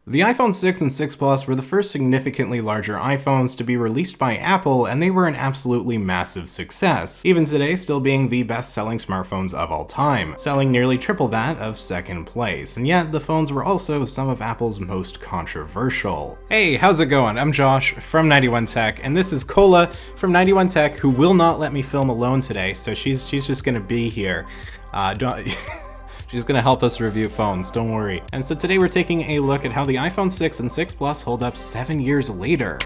The iPhone 6 and 6 Plus were the first significantly larger iPhones to be released by Apple, and they were an absolutely massive success, even today still being the best-selling smartphones of all time, selling nearly triple that of second place, and yet the phones were also some of Apple's most controversial. Hey, how's it going? I'm Josh from 91 Tech, and this is Cola from 91 Tech, who will not let me film alone today, so she's just gonna be here. She's gonna help us review phones, don't worry. And so today we're taking a look at how the iPhone 6 and 6 Plus hold up 7 years later.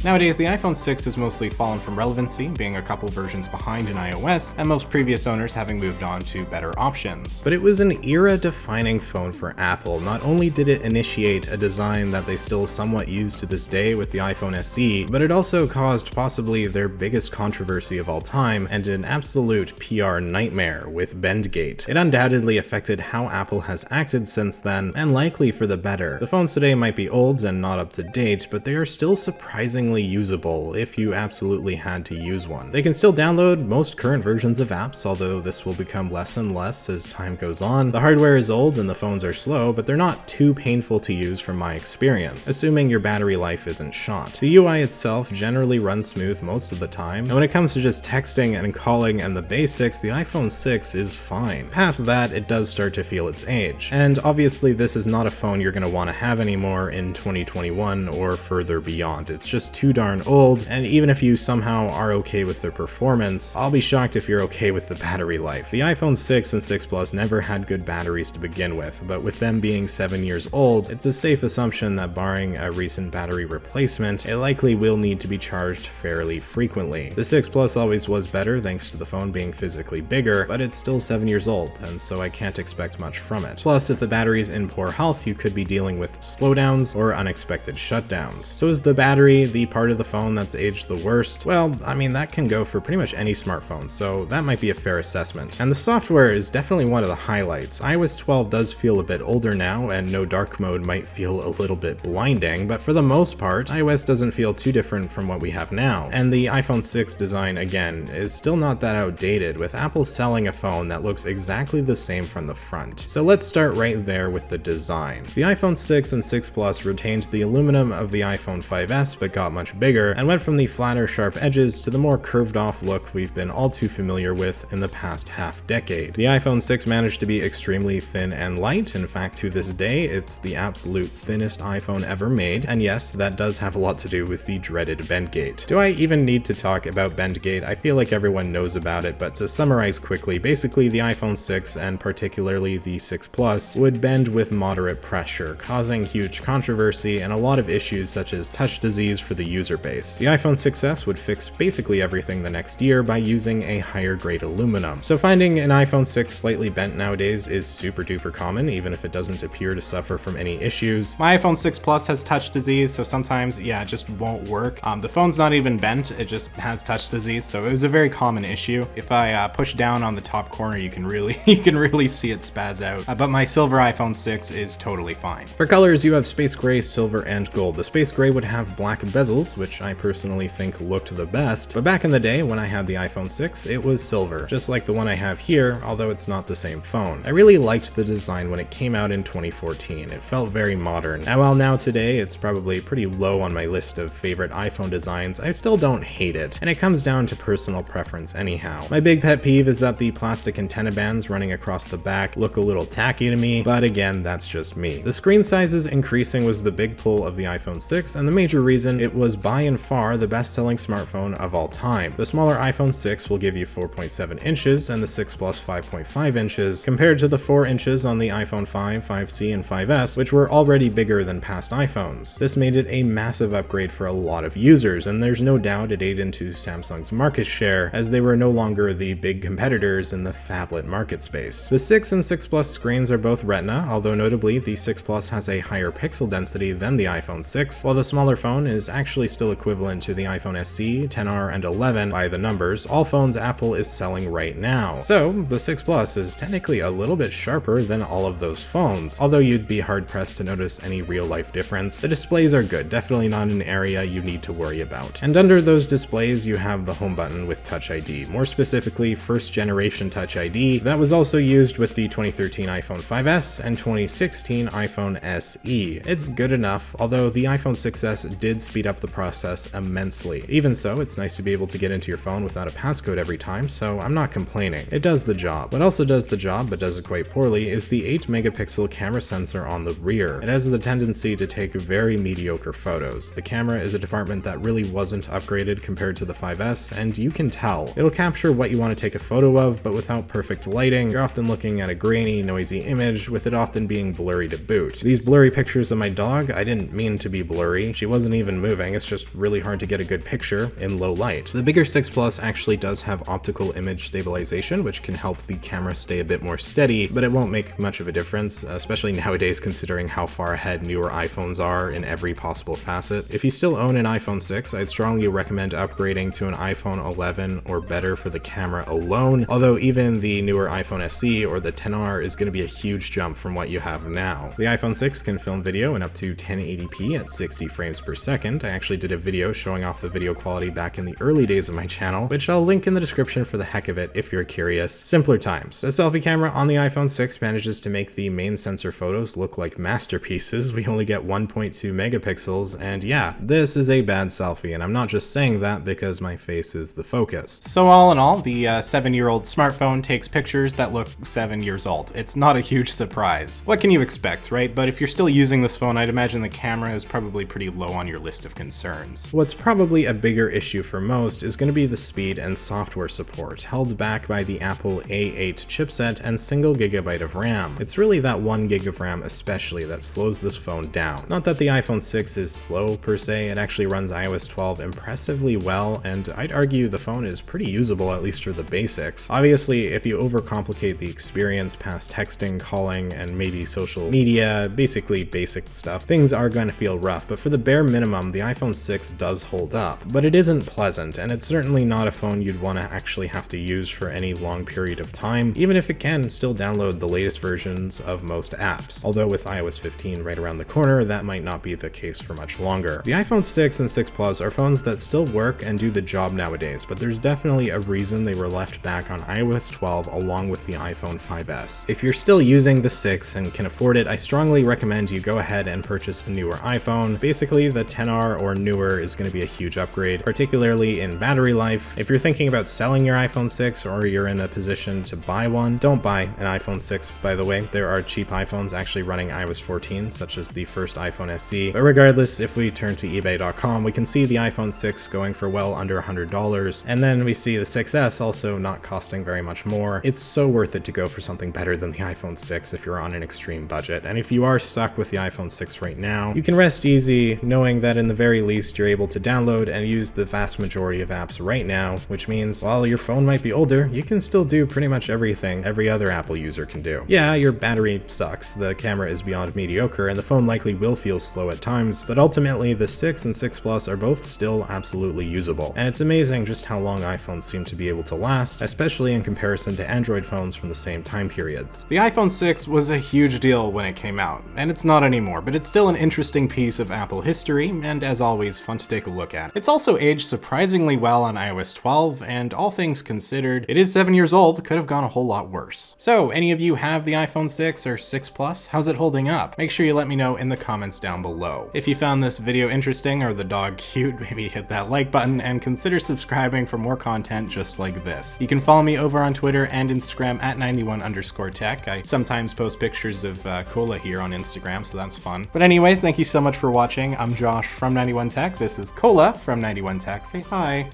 Nowadays, the iPhone 6 has mostly fallen from relevancy, being a couple versions behind in iOS, and most previous owners having moved on to better options. But it was an era-defining phone for Apple. Not only did it initiate a design that they still somewhat use to this day with the iPhone SE, but it also caused possibly their biggest controversy of all time, and an absolute PR nightmare with Bendgate. It undoubtedly affected how Apple has acted since then, and likely for the better. The phones today might be old and not up to date, but they are still surprisingly usable if you absolutely had to use one. They can still download most current versions of apps, although this will become less and less as time goes on. The hardware is old and the phones are slow, but they're not too painful to use from my experience, assuming your battery life isn't shot. The UI itself generally runs smooth most of the time, and when it comes to just texting and calling and the basics, the iPhone 6 is fine. Past that, it does start to feel its age. And obviously this is not a phone you're going to want to have anymore in 2021 or further beyond. It's just too darn old, and even if you somehow are okay with their performance, I'll be shocked if you're okay with the battery life. The iPhone 6 and 6 Plus never had good batteries to begin with, but with them being 7 years old, it's a safe assumption that barring a recent battery replacement, it likely will need to be charged fairly frequently. The 6 Plus always was better thanks to the phone being physically bigger, but it's still 7 years old, and so I can't expect much from it. Plus, if the battery's in poor health, you could be dealing with slowdowns or unexpected shutdowns. So is the battery the part of the phone that's aged the worst? Well, I mean, that can go for pretty much any smartphone, so that might be a fair assessment. And the software is definitely one of the highlights. iOS 12 does feel a bit older now, and no dark mode might feel a little bit blinding, but for the most part, iOS doesn't feel too different from what we have now. And the iPhone 6 design, again, is still not that outdated, with Apple selling a phone that looks exactly the same from the front. So let's start right there with the design. The iPhone 6 and 6 Plus retained the aluminum of the iPhone 5S, but got much bigger, and went from the flatter, sharp edges to the more curved off look we've been all too familiar with in the past half decade. The iPhone 6 managed to be extremely thin and light. In fact, to this day, it's the absolute thinnest iPhone ever made, and yes, that does have a lot to do with the dreaded Bendgate. Do I even need to talk about Bendgate? I feel like everyone knows about it, but to summarize quickly, basically the iPhone 6, and particularly the 6 Plus, would bend with moderate pressure, causing huge controversy and a lot of issues such as touch disease for the user base. The iPhone 6s would fix basically everything the next year by using a higher grade aluminum. So finding an iPhone 6 slightly bent nowadays is super duper common, even if it doesn't appear to suffer from any issues. My iPhone 6 Plus has touch disease, so sometimes, yeah, it just won't work. The phone's not even bent, it just has touch disease, so it was a very common issue. If I push down on the top corner, you can really see it spaz out. But my silver iPhone 6 is totally fine. For colors, you have space gray, silver, and gold. The space gray would have black bezels, which I personally think looked the best, but back in the day when I had the iPhone 6, it was silver, just like the one I have here, although it's not the same phone. I really liked the design when it came out in 2014. It felt very modern. And while now today it's probably pretty low on my list of favorite iPhone designs, I still don't hate it, and it comes down to personal preference anyhow. My big pet peeve is that the plastic antenna bands running across the back look a little tacky to me, but again, that's just me. The screen sizes increasing was the big pull of the iPhone 6, and the major reason it was by and far the best-selling smartphone of all time. The smaller iPhone 6 will give you 4.7 inches and the 6 Plus 5.5 inches, compared to the 4 inches on the iPhone 5, 5C, and 5S, which were already bigger than past iPhones. This made it a massive upgrade for a lot of users, and there's no doubt it ate into Samsung's market share, as they were no longer the big competitors in the phablet market space. The 6 and 6 Plus screens are both Retina, although notably the 6 Plus has a higher pixel density than the iPhone 6, while the smaller phone is actually actually still equivalent to the iPhone SE, 10R, and 11 by the numbers, all phones Apple is selling right now. So the 6 Plus is technically a little bit sharper than all of those phones, although you'd be hard-pressed to notice any real-life difference. The displays are good, definitely not an area you need to worry about. And under those displays, you have the home button with Touch ID, more specifically first-generation Touch ID that was also used with the 2013 iPhone 5S and 2016 iPhone SE. It's good enough, although the iPhone 6S did speed up the process immensely. Even so, it's nice to be able to get into your phone without a passcode every time, so I'm not complaining. It does the job. What also does the job, but does it quite poorly, is the 8-megapixel camera sensor on the rear. It has the tendency to take very mediocre photos. The camera is a department that really wasn't upgraded compared to the 5S, and you can tell. It'll capture what you want to take a photo of, but without perfect lighting, you're often looking at a grainy, noisy image, with it often being blurry to boot. These blurry pictures of my dog, I didn't mean to be blurry. She wasn't even moving, it's just really hard to get a good picture in low light. The bigger 6 Plus actually does have optical image stabilization, which can help the camera stay a bit more steady, but it won't make much of a difference, especially nowadays considering how far ahead newer iPhones are in every possible facet. If you still own an iPhone 6, I'd strongly recommend upgrading to an iPhone 11 or better for the camera alone, although even the newer iPhone SE or the 10R is going to be a huge jump from what you have now. The iPhone 6 can film video in up to 1080p at 60 frames per second. I actually did a video showing off the video quality back in the early days of my channel, which I'll link in the description for the heck of it if you're curious. Simpler times. The selfie camera on the iPhone 6 manages to make the main sensor photos look like masterpieces. We only get 1.2 megapixels, and yeah, this is a bad selfie, and I'm not just saying that because my face is the focus. So all in all, the 7-year-old smartphone takes pictures that look 7 years old. It's not a huge surprise. What can you expect, right? But if you're still using this phone, I'd imagine the camera is probably pretty low on your list of concerns. What's probably a bigger issue for most is going to be the speed and software support, held back by the Apple A8 chipset and single gigabyte of RAM. It's really that 1 gig of RAM especially that slows this phone down. Not that the iPhone 6 is slow per se, it actually runs iOS 12 impressively well, and I'd argue the phone is pretty usable, at least for the basics. Obviously, if you overcomplicate the experience past texting, calling, and maybe social media, basically basic stuff, things are going to feel rough, but for the bare minimum, the iPhone 6 does hold up. But it isn't pleasant, and it's certainly not a phone you'd want to actually have to use for any long period of time, even if it can still download the latest versions of most apps. Although with iOS 15 right around the corner, that might not be the case for much longer. The iPhone 6 and 6 Plus are phones that still work and do the job nowadays, but there's definitely a reason they were left back on iOS 12 along with the iPhone 5S. If you're still using the 6 and can afford it, I strongly recommend you go ahead and purchase a newer iPhone. Basically, the 10R or newer is going to be a huge upgrade, particularly in battery life. If you're thinking about selling your iPhone 6 or you're in a position to buy one, don't buy an iPhone 6, by the way. There are cheap iPhones actually running iOS 14, such as the first iPhone SE. But regardless, if we turn to eBay.com, we can see the iPhone 6 going for well under $100, and then we see the 6S also not costing very much more. It's so worth it to go for something better than the iPhone 6 if you're on an extreme budget. And if you are stuck with the iPhone 6 right now, you can rest easy knowing that in the very least you're able to download and use the vast majority of apps right now, which means while your phone might be older, you can still do pretty much everything every other Apple user can do. Yeah, your battery sucks, the camera is beyond mediocre, and the phone likely will feel slow at times, but ultimately the 6 and 6 Plus are both still absolutely usable. And it's amazing just how long iPhones seem to be able to last, especially in comparison to Android phones from the same time periods. The iPhone 6 was a huge deal when it came out, and it's not anymore, but it's still an interesting piece of Apple history, and as always, fun to take a look at. It's also aged surprisingly well on iOS 12, and all things considered, it is 7 years old, could have gone a whole lot worse. So, any of you have the iPhone 6 or 6 Plus? How's it holding up? Make sure you let me know in the comments down below. If you found this video interesting or the dog cute, maybe hit that like button and consider subscribing for more content just like this. You can follow me over on Twitter and Instagram at 91_tech. I sometimes post pictures of Cola here on Instagram, so that's fun. But anyways, thank you so much for watching. I'm Josh from 91tech. This is Cola from 91tech. Say hi.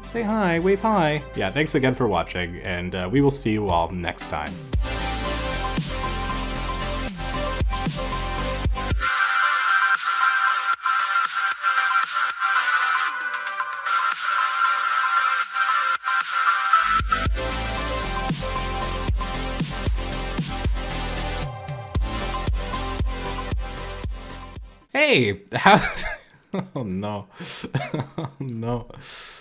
Say hi. Wave hi. Yeah, thanks again for watching, and we will see you all next time. Hey, how Oh no. Oh no.